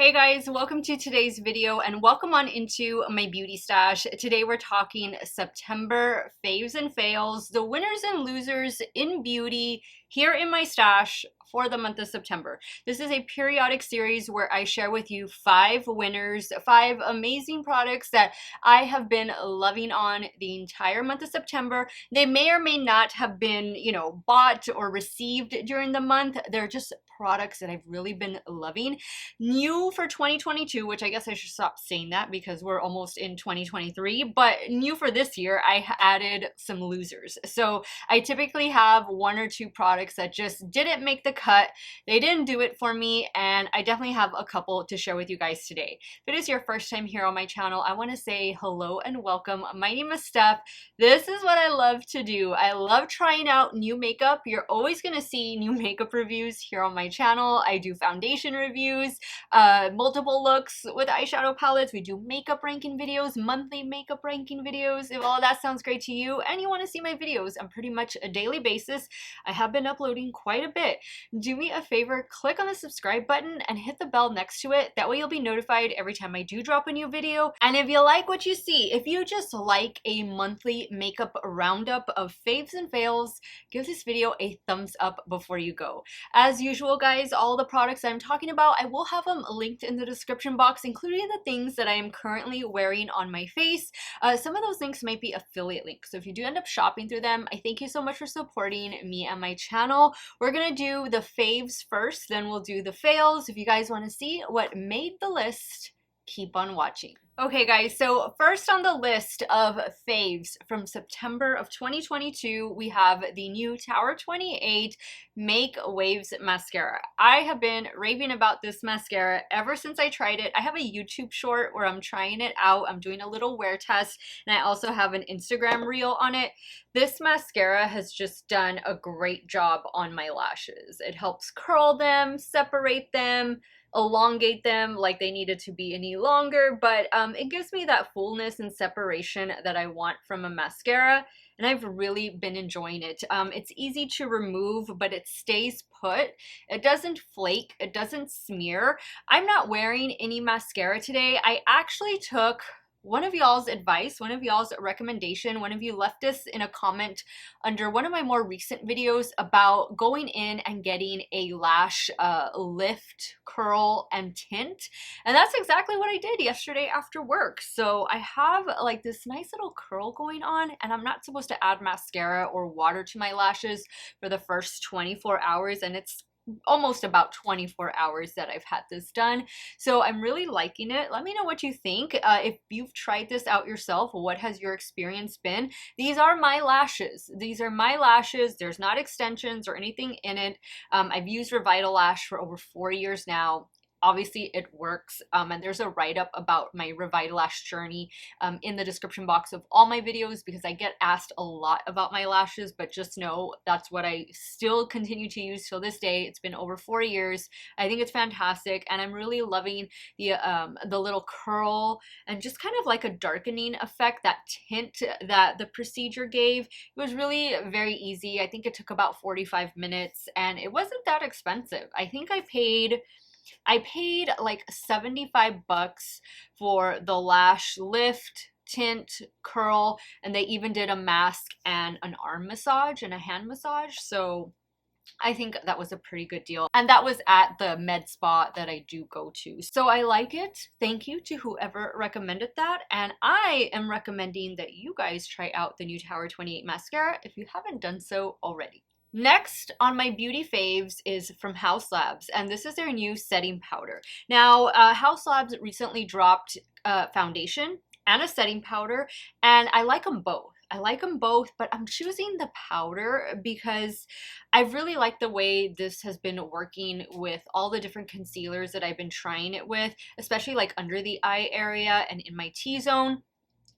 Hey guys, welcome to today's video and welcome on into my beauty stash. Today we're talking September faves and fails, the winners and losers in beauty here in my stash for the month of September. This is a periodic series where I share with you 5 winners, 5 amazing products that I have been loving on the entire month of September. They may or may not have been, bought or received during the month. They're just products that I've really been loving. New for 2022, which I guess I should stop saying that because we're almost in 2023, but new for this year, I added some losers. So I typically have 1 or 2 products that just didn't make the cut. They didn't do it for me, and I definitely have a couple to share with you guys today. If it is your first time here on my channel, I want to say hello and welcome. My name is Steph. This is what I love to do. I love trying out new makeup. You're always going to see new makeup reviews here on my channel. I do foundation reviews, multiple looks with eyeshadow palettes. We do makeup ranking videos, monthly makeup ranking videos. If all that sounds great to you and you want to see my videos on pretty much a daily basis, I have been uploading quite a bit. Do me a favor, click on the subscribe button and hit the bell next to it. That way you'll be notified every time I do drop a new video. And if you like what you see, if you just like a monthly makeup roundup of faves and fails, give this video a thumbs up before you go. As usual, guys, all the products I'm talking about, I will have them linked in the description box, including the things that I am currently wearing on my face. Some of those links might be affiliate links, so if you do end up shopping through them, I thank you so much for supporting me and my channel. We're gonna do the faves first, then we'll do the fails. If you guys want to see what made the list, keep on watching. Okay guys, so first on the list of faves from September of 2022, we have the new Tower 28 MakeWaves mascara. I have been raving about this mascara ever since I tried it. I have a YouTube short where I'm trying it out. I'm doing a little wear test, and I also have an Instagram reel on it. This mascara has just done a great job on my lashes. It helps curl them, separate them, elongate them like they needed to be any longer, but it gives me that fullness and separation that I want from a mascara, and I've really been enjoying it. It's easy to remove, but it stays put. It doesn't flake, it doesn't smear. I'm not wearing any mascara today. I actually took one of y'all's advice, one of y'all's recommendation. One of you left this in a comment under one of my more recent videos about going in and getting a lash lift, curl, and tint. And that's exactly what I did yesterday after work. So I have like this nice little curl going on, and I'm not supposed to add mascara or water to my lashes for the first 24 hours, and it's almost about 24 hours that I've had this done. So I'm really liking it. Let me know what you think. If you've tried this out yourself, what has your experience been? These are my lashes. These are my lashes. There's not extensions or anything in it. I've used Revitalash for over 4 years now. Obviously it works, and there's a write-up about my Revitalash journey in the description box of all my videos, because I get asked a lot about my lashes, but just know that's what I still continue to use till this day. It's been over 4 years. I think it's fantastic, and I'm really loving the little curl and just kind of like a darkening effect, that tint that the procedure gave. It was really very easy. I think it took about 45 minutes, and it wasn't that expensive. I think I paid like 75 bucks for the lash lift, tint, curl, and they even did a mask and an arm massage and a hand massage. So I think that was a pretty good deal. And that was at the med spa that I do go to. So I like it. Thank you to whoever recommended that. And I am recommending that you guys try out the new Tower 28 mascara if you haven't done so already. Next on my beauty faves is from Haus Labs, and this is their new setting powder. Now, Haus Labs recently dropped foundation and a setting powder, and I like them both. I like them both, but I'm choosing the powder because I really like the way this has been working with all the different concealers that I've been trying it with, especially like under the eye area and in my T-zone.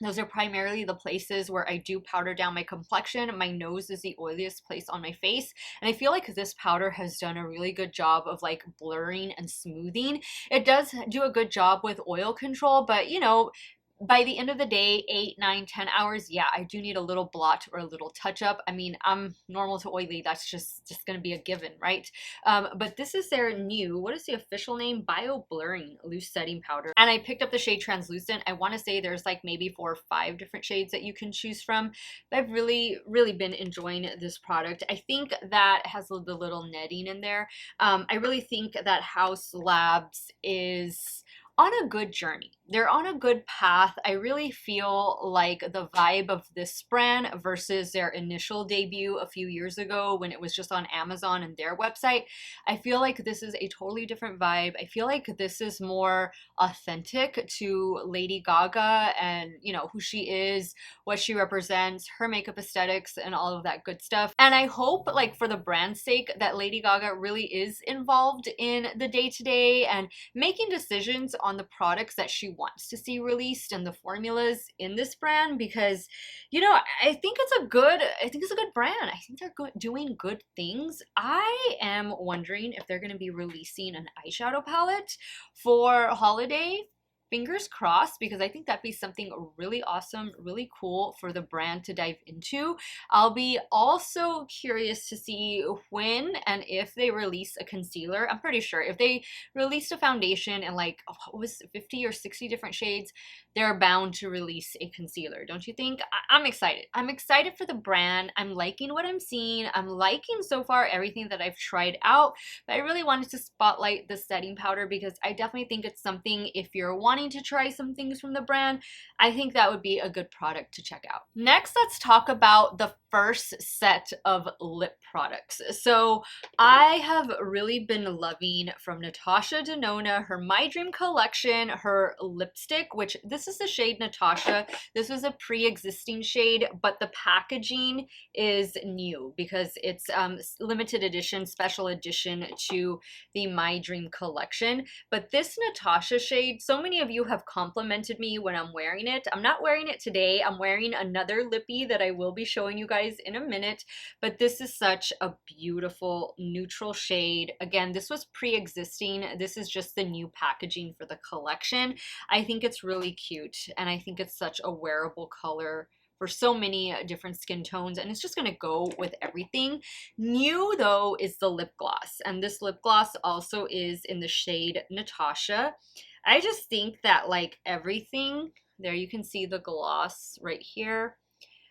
Those are primarily the places where I do powder down my complexion. My nose is the oiliest place on my face, and I feel like this powder has done a really good job of like blurring and smoothing. It does do a good job with oil control, but by the end of the day, 8, 9, 10 hours, yeah, I do need a little blot or a little touch up. I mean, I'm normal to oily. That's just gonna be a given, right? But this is their new, what is the official name? Bio Blurring Loose Setting Powder. And I picked up the shade Translucent. I want to say there's like maybe 4 or 5 different shades that you can choose from. But I've really, really been enjoying this product. I think that has the little netting in there. I really think that Haus Labs is on a good journey. They're on a good path. I really feel like the vibe of this brand versus their initial debut a few years ago when it was just on Amazon and their website, I feel like this is a totally different vibe. I feel like this is more authentic to Lady Gaga and, you know, who she is, what she represents, her makeup aesthetics, and all of that good stuff. And I hope, like, for the brand's sake, that Lady Gaga really is involved in the day-to-day and making decisions on the products that she wants to see released and the formulas in this brand, because, you know, I think it's a good brand. I think they're doing good things. I am wondering if they're going to be releasing an eyeshadow palette for holiday. Fingers crossed, because I think that'd be something really awesome, really cool for the brand to dive into. I'll be also curious to see when and if they release a concealer. I'm pretty sure if they released a foundation in like, what was it, 50 or 60 different shades, they're bound to release a concealer, don't you think? I'm excited. I'm excited for the brand. I'm liking what I'm seeing. I'm liking so far everything that I've tried out, but I really wanted to spotlight the setting powder because I definitely think it's something, if you're wanting to try some things from the brand, I think that would be a good product to check out. Next, let's talk about the first set of lip products. So I have really been loving from Natasha Denona, her My Dream collection, her lipstick, which this is the shade Natasha. This was a pre-existing shade, but the packaging is new because it's limited edition, special edition to the My Dream collection. But this Natasha shade, so many of you have complimented me when I'm wearing it. I'm not wearing it today. I'm wearing another lippy that I will be showing you guys in a minute, but this is such a beautiful neutral shade. Again, this was pre-existing. This is just the new packaging for the collection. I think it's really cute, and I think it's such a wearable color for so many different skin tones, and it's just gonna go with everything. New though is the lip gloss, and this lip gloss also is in the shade Natasha. I just think that, like, everything, there you can see the gloss right here.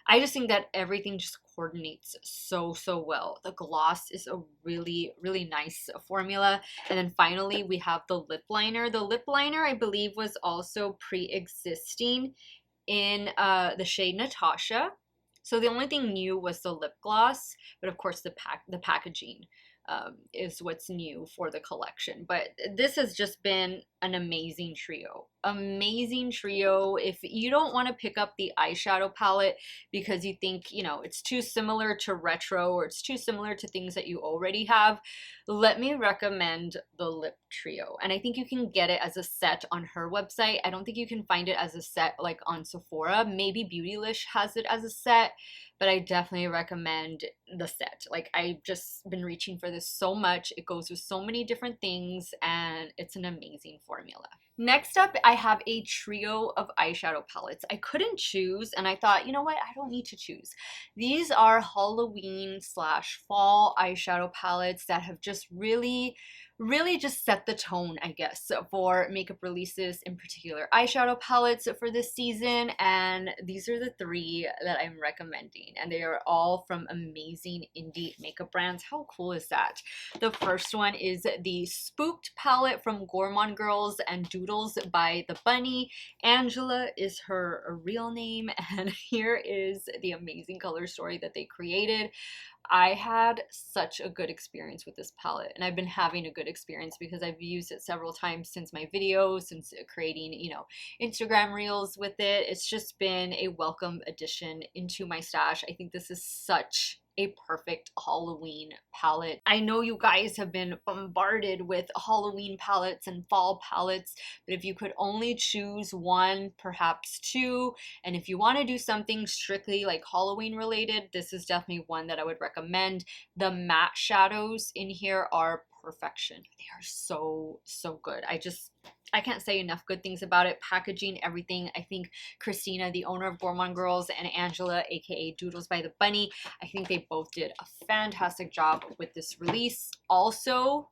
I just think that everything just coordinates so well. The gloss is a really, really nice formula. And then finally, we have the lip liner. The lip liner, I believe, was also pre-existing in the shade Natasha. So the only thing new was the lip gloss, but of course the packaging is what's new for the collection. But this has just been an amazing trio. Amazing trio. If you don't want to pick up the eyeshadow palette because you think, you know, it's too similar to retro or it's too similar to things that you already have, let me recommend the lip trio. And I think you can get it as a set on her website. I don't think you can find it as a set like on Sephora. Maybe Beautylish has it as a set, but I definitely recommend the set. Like, I've just been reaching for this so much. It goes with so many different things, and it's an amazing formula. Next up, I have a trio of eyeshadow palettes. I couldn't choose, and I thought, you know what, I don't need to choose. These are Halloween / fall eyeshadow palettes that have just really just set the tone, I guess, for makeup releases, in particular eyeshadow palettes for this season. And these are the 3 that I'm recommending, and they are all from amazing indie makeup brands. How cool is that? The first one is the Spooked palette from Gourmande Girls and Doodles by the Bunny. Angela is her real name, and here is the amazing color story that they created. I had such a good experience with this palette, and I've been having a good experience because I've used it several times since my videos, since creating, you know, Instagram reels with it. It's just been a welcome addition into my stash. I think this is such a perfect Halloween palette. I know you guys have been bombarded with Halloween palettes and fall palettes, but if you could only choose one, perhaps 2, and if you want to do something strictly like Halloween related, this is definitely one that I would recommend. The matte shadows in here are perfection. They are so good. I can't say enough good things about it. Packaging, everything. I think Christina, the owner of Gourmande Girls, and Angela, aka Doodles by the Bunny, I think they both did a fantastic job with this release. Also,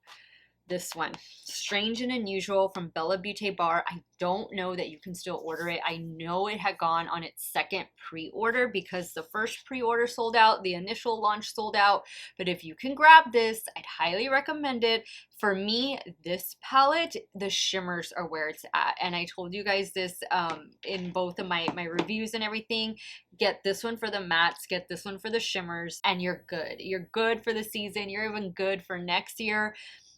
this one, Strange and Unusual from Bella Beaute Bar. I don't know that you can still order it. I know it had gone on its second pre-order because the first pre-order sold out, the initial launch sold out. But if you can grab this, I'd highly recommend it. For me, this palette, the shimmers are where it's at. And I told you guys this in both of my reviews and everything. Get this one for the mattes, get this one for the shimmers, and you're good. You're good for the season. You're even good for next year.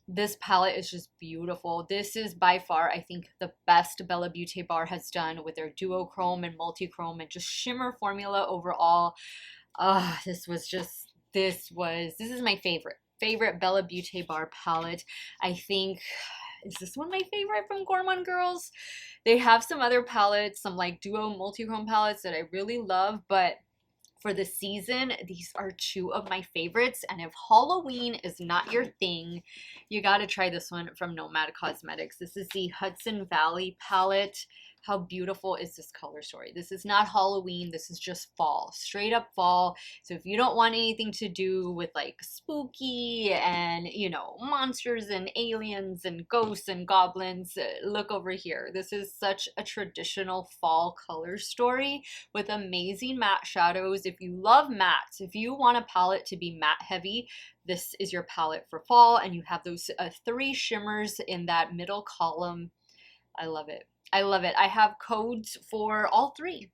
This palette is just beautiful. This is by far, I think, the best Bella Beaute Bar has done with their duochrome and multi-chrome and just shimmer formula overall. This is my favorite Bella Beaute Bar palette. I think, is this one my favorite from Gourmande Girls? They have some other palettes, some like duo multi-chrome palettes that I really love, but for the season, these are two of my favorites. And if Halloween is not your thing, you got to try this one from Nomad Cosmetics. This is the Hudson Valley palette. How beautiful is this color story? This is not Halloween. This is just fall, straight up fall. So if you don't want anything to do with like spooky and, you know, monsters and aliens and ghosts and goblins, look over here. This is such a traditional fall color story with amazing matte shadows. If you love mattes, if you want a palette to be matte heavy, this is your palette for fall. And you have those 3 shimmers in that middle column. I love it. I love it. I have codes for all 3.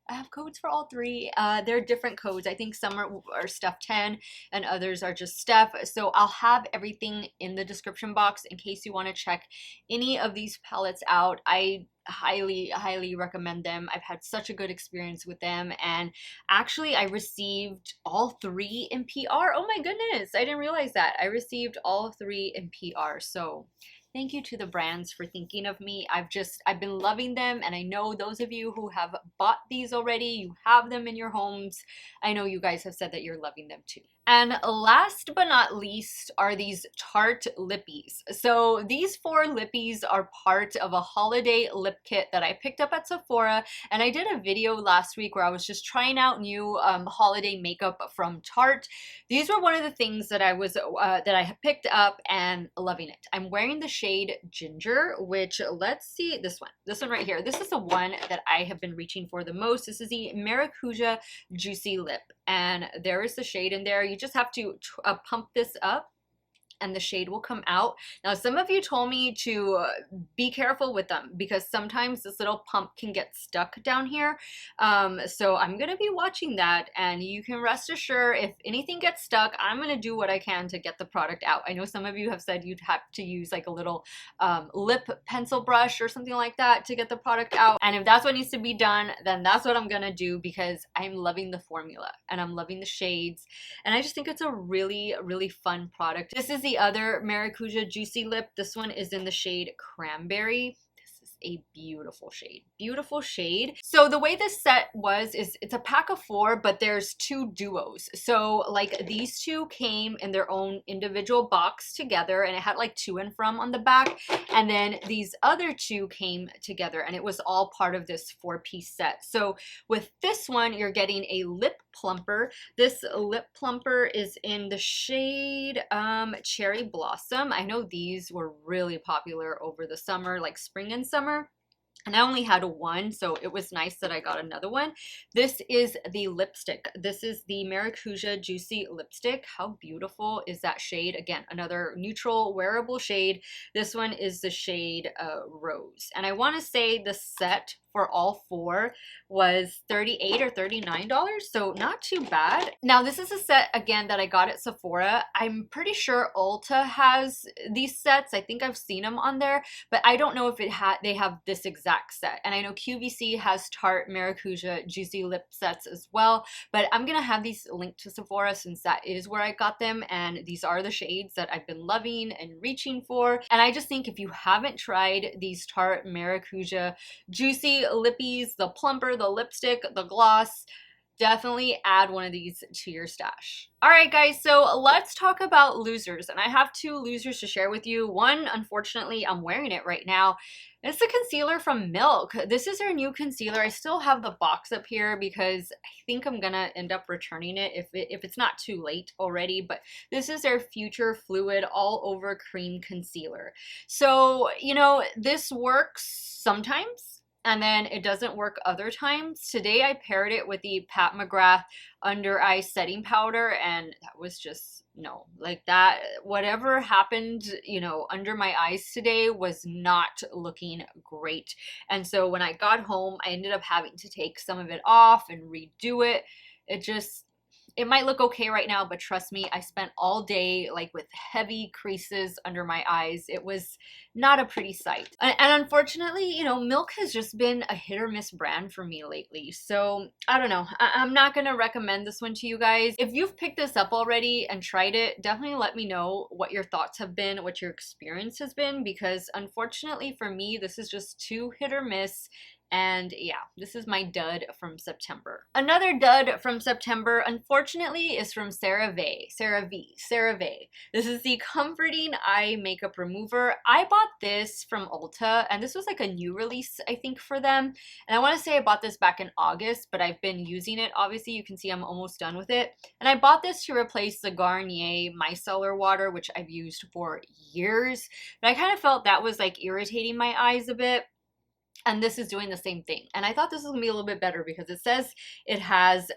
They're different codes. I think some are Steff 10 and others are just Steff. So I'll have everything in the description box in case you want to check any of these palettes out. I highly recommend them. I've had such a good experience with them, and actually I received all 3 in PR. Oh my goodness, I didn't realize that. I received all 3 in PR. So thank you to the brands for thinking of me. I've been loving them, and I know those of you who have bought these already, you have them in your homes. I know you guys have said that you're loving them too. And last but not least are these Tarte lippies. So these 4 lippies are part of a holiday lip kit that I picked up at Sephora, and I did a video last week where I was just trying out new holiday makeup from Tarte. These were one of the things that I had picked up and loving it. I'm wearing the shade Ginger, which, let's see, this one right here. This is the one that I have been reaching for the most. This is the Maracuja Juicy Lip, and there is the shade in there. You just have to pump this up and the shade will come out. Now, some of you told me to be careful with them because sometimes this little pump can get stuck down here. So I'm gonna be watching that, and you can rest assured if anything gets stuck, I'm gonna do what I can to get the product out. I know some of you have said you'd have to use like a little lip pencil brush or something like that to get the product out. And if that's what needs to be done, then that's what I'm gonna do because I'm loving the formula and I'm loving the shades. And I just think it's a really fun product. This is the other Maracuja Juicy Lip. This one is in the shade Cranberry. A beautiful shade. So the way this set is it's a pack of 4, but there's 2 duos. So like these 2 came in their own individual box together, and it had like to and from on the back, and then these other 2 came together, and it was all part of this 4-piece set. So with this one, you're getting a lip plumper. This lip plumper is in the shade Cherry Blossom. I know these were really popular over the summer, like spring and summer. And I only had 1, so it was nice that I got another one. This is the lipstick. This is the Maracuja Juicy Lipstick. How beautiful is that shade? Again, another neutral wearable shade. This one is the shade Rose. And I want to say the set for all 4 was $38 or $39, so not too bad. Now this is a set again that I got at Sephora. I'm pretty sure Ulta has these sets. I think I've seen them on there, but I don't know if they have this exact set. And I know QVC has Tarte Maracuja Juicy Lip sets as well, but I'm gonna have these linked to Sephora since that is where I got them, and these are the shades that I've been loving and reaching for. And I just think if you haven't tried these Tarte Maracuja Juicy Lippies, the plumper, the lipstick, the gloss, definitely add one of these to your stash. All right, guys, so let's talk about losers. And I have two losers to share with you. One, unfortunately, I'm wearing it right now. It's the concealer from Milk. This is their new concealer. I still have the box up here because I think I'm gonna end up returning it if it's not too late already. But this is their Future Fluid All Over Cream Concealer. So, you know, this works sometimes, and then it doesn't work other times. Today I paired it with the Pat McGrath Under Eye Setting Powder, and that was just, no, like that, whatever happened, you know, under my eyes today was not looking great. And so when I got home, I ended up having to take some of it off and redo it. It might look okay right now, but trust me, I spent all day like with heavy creases under my eyes. It was not a pretty sight. And unfortunately, you know, Milk has just been a hit or miss brand for me lately. So I don't know. I'm not going to recommend this one to you guys. If you've picked this up already and tried it, definitely let me know what your thoughts have been, what your experience has been, because unfortunately for me, this is just too hit or miss. And yeah, this is my dud from September. Another dud from September, unfortunately, is from CeraVe. This is the Comforting Eye Makeup Remover. I bought this from Ulta, and this was like a new release, I think, for them. And I want to say I bought this back in August, but I've been using it. Obviously, you can see I'm almost done with it. And I bought this to replace the Garnier Micellar water, which I've used for years. But I kind of felt that was like irritating my eyes a bit. And this is doing the same thing. And I thought this was gonna be a little bit better because it says it has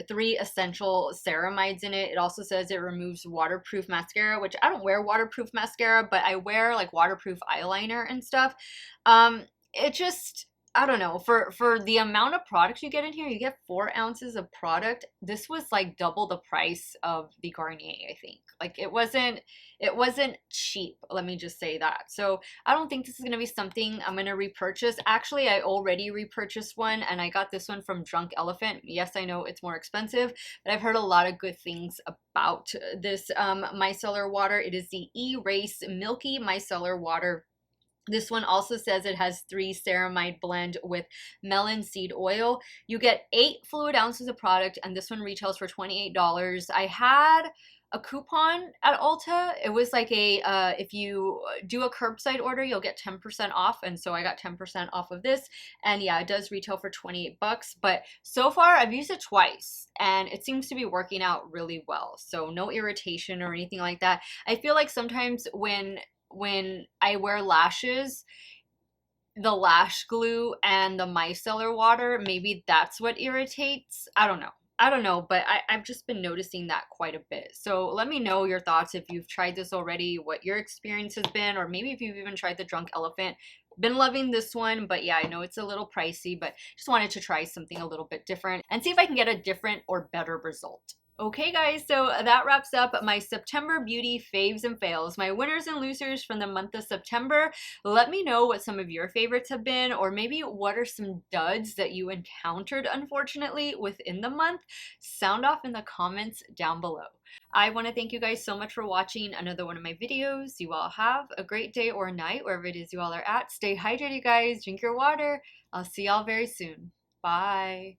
3 essential ceramides in it. It also says it removes waterproof mascara, which I don't wear waterproof mascara, but I wear like waterproof eyeliner and stuff. It just, I don't know, for the amount of product you get in here, you get 4 ounces of product. This was like double the price of the Garnier, I think. Like it wasn't cheap, let me just say that. So I don't think this is gonna be something I'm gonna repurchase. Actually, I already repurchased one, and I got this one from Drunk Elephant. Yes, I know it's more expensive, but I've heard a lot of good things about this micellar water. It is the E-Rase Milky Micellar Water. This one also says it has 3 ceramide blend with melon seed oil. You get 8 fluid ounces of product, and this one retails for $28. I had a coupon at Ulta. It was like a, if you do a curbside order, you'll get 10% off. And so I got 10% off of this. And yeah, it does retail for 28 bucks. But so far I've used it twice and it seems to be working out really well. So no irritation or anything like that. I feel like sometimes when I wear lashes, the lash glue and the micellar water, maybe that's what irritates. I don't know, but I've just been noticing that quite a bit. So let me know your thoughts if you've tried this already, what your experience has been, or maybe if you've even tried the Drunk Elephant. Been loving this one, but yeah, I know it's a little pricey, but just wanted to try something a little bit different and see if I can get a different or better result. Okay guys, so that wraps up my September beauty faves and fails, my winners and losers from the month of September. Let me know what some of your favorites have been, or maybe what are some duds that you encountered unfortunately within the month. Sound off in the comments down below. I want to thank you guys so much for watching another one of my videos. You all have a great day or night wherever it is you all are at. Stay hydrated guys, drink your water. I'll see y'all very soon. Bye.